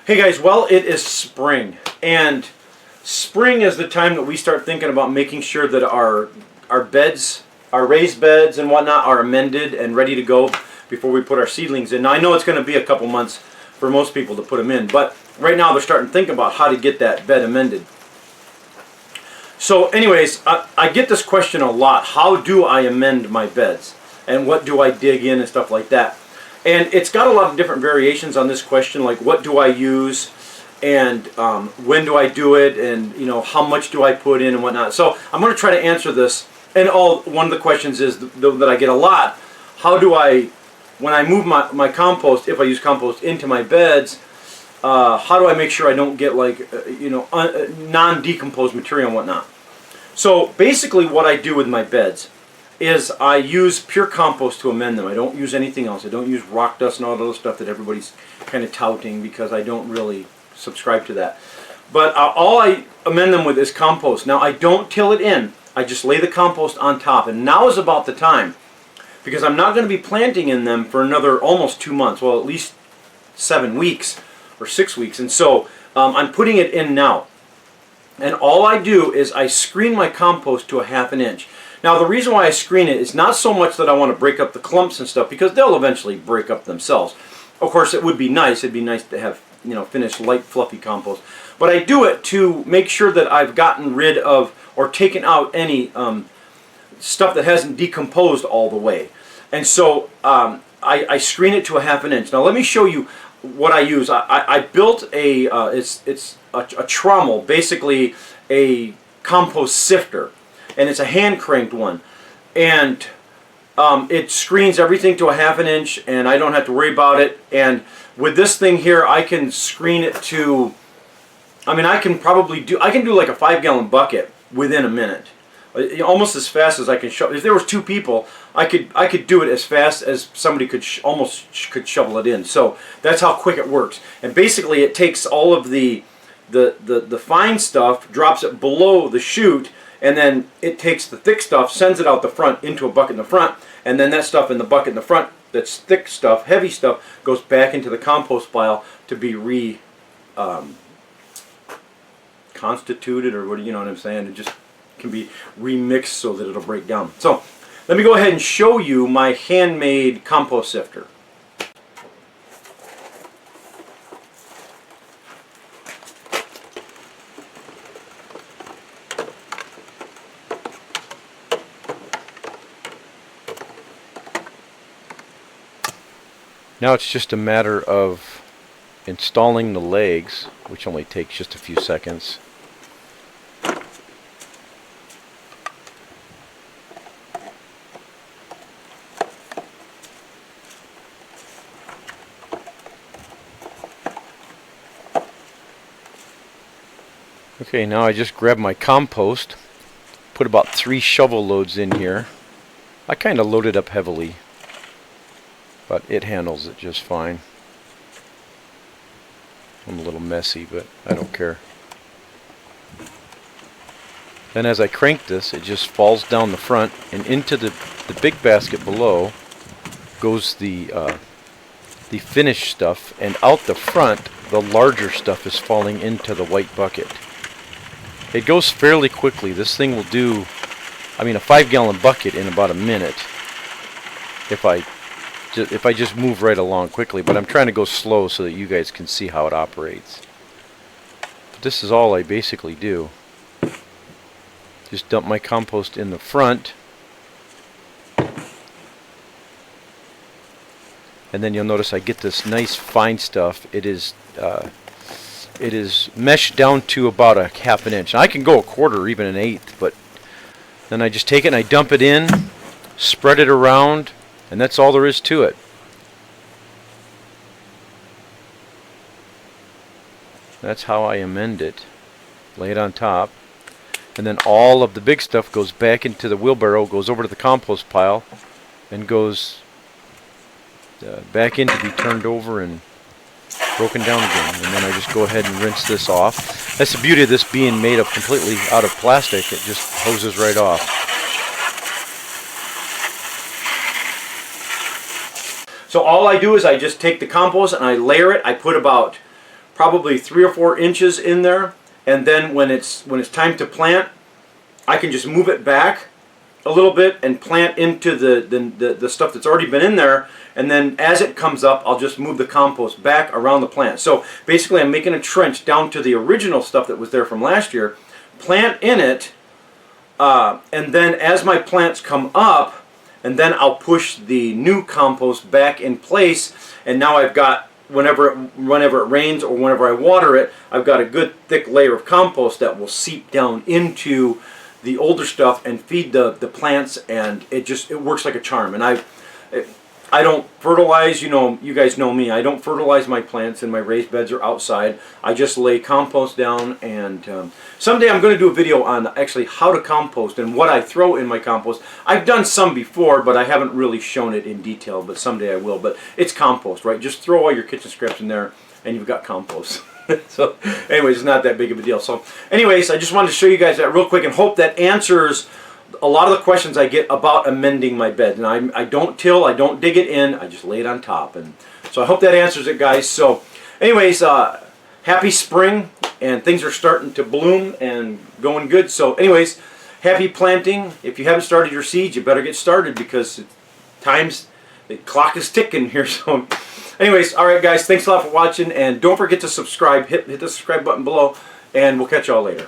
Hey guys, well, it is spring, and spring is the time that we start thinking about making sure that our beds, our raised beds and whatnot, are amended and ready to go before we put our seedlings in. Now I know it's going to be a couple months for most people to put them in, but right now they're starting to think about how to get that bed amended. So anyways, I get this question a lot. How do I amend my beds? And what do I dig in and stuff like that? And it's got a lot of different variations on this question, like what do I use, and when do I do it, and how much do I put in and whatnot. So I'm going to try to answer this. And one of the questions is that I get a lot. How do I, when I move my compost, if I use compost into my beds, how do I make sure I don't get like non-decomposed material and whatnot? So basically what I do with my beds is I use pure compost to amend them. I don't use anything else. I don't use rock dust and all the other stuff that everybody's kind of touting, because I don't really subscribe to that. But all I amend them with is compost. Now I don't till it in. I just lay the compost on top. And now is about the time, because I'm not going to be planting in them for another almost 2 months. Well, at least 7 weeks or 6 weeks. And so I'm putting it in now. And all I do is I screen my compost to a 1/2 inch. Now the reason why I screen it is not so much that I want to break up the clumps and stuff, because they'll eventually break up themselves. Of course, it would be nice. It'd be nice to have finished light fluffy compost. But I do it to make sure that I've gotten rid of or taken out any stuff that hasn't decomposed all the way. And so I screen it to a 1/2 inch. Now let me show you what I use. I built it's a trommel, basically a compost sifter. And it's a hand cranked one, and it screens everything to a 1/2 inch, and I don't have to worry about it. And with this thing here, I can screen it to, I can do like a 5-gallon bucket within a minute, almost as fast as I can shovel. If there was 2 people, I could do it as fast as somebody could shovel it in. So that's how quick it works. And basically, it takes all of the fine stuff, drops it below the chute, and then it takes the thick stuff, sends it out the front into a bucket in the front, and then that stuff in the bucket in the front, that's thick stuff, heavy stuff, goes back into the compost pile to be constituted, or you know what I'm saying? It just can be remixed so that it'll break down. So let me go ahead and show you my handmade compost sifter. Now it's just a matter of installing the legs, which only takes just a few seconds. Okay, now I just grab my compost, put about 3 shovel loads in here. I kind of load it up heavily, but it handles it just fine. I'm a little messy, but I don't care. Then as I crank this, it just falls down the front, and into the big basket below goes the finished stuff, and out the front the larger stuff is falling into the white bucket. It goes fairly quickly. This thing will do, a 5-gallon bucket in about a minute if I just move right along quickly, but I'm trying to go slow so that you guys can see how it operates. But this is all I basically do. Just dump my compost in the front, and then you'll notice I get this nice fine stuff. It is meshed down to about a 1/2 inch. Now, I can go a quarter or even an 1/8, but then I just take it and I dump it in, spread it around, and that's all there is to it. That's how I amend it. Lay it on top. And then all of the big stuff goes back into the wheelbarrow, goes over to the compost pile, and goes back in to be turned over and broken down again. And then I just go ahead and rinse this off. That's the beauty of this being made up completely out of plastic. It just hoses right off. So all I do is I just take the compost and I layer it. I put about probably 3 or 4 inches in there, and then when it's time to plant, I can just move it back a little bit and plant into the stuff that's already been in there, and then as it comes up, I'll just move the compost back around the plant. So basically I'm making a trench down to the original stuff that was there from last year, plant in it, and then as my plants come up, and then I'll push the new compost back in place, and now I've got, whenever it rains or whenever I water it, I've got a good thick layer of compost that will seep down into the older stuff and feed the plants, and it works like a charm. And I don't fertilize, you guys know me, I don't fertilize my plants in my raised beds or outside. I just lay compost down, and someday I'm going to do a video on actually how to compost and what I throw in my compost. I've done some before, but I haven't really shown it in detail, but someday I will. But it's compost, right? Just throw all your kitchen scraps in there and you've got compost. So anyways, it's not that big of a deal. So anyways, I just wanted to show you guys that real quick and hope that answers a lot of the questions I get about amending my bed. And I don't till, I don't dig it in, I just lay it on top. And so I hope that answers it, guys. So anyways, happy spring, and things are starting to bloom and going good. So anyways, happy planting. If you haven't started your seeds, you better get started, because the clock is ticking here. So anyways, all right, guys, thanks a lot for watching, and don't forget to subscribe. Hit the subscribe button below, and we'll catch y'all later.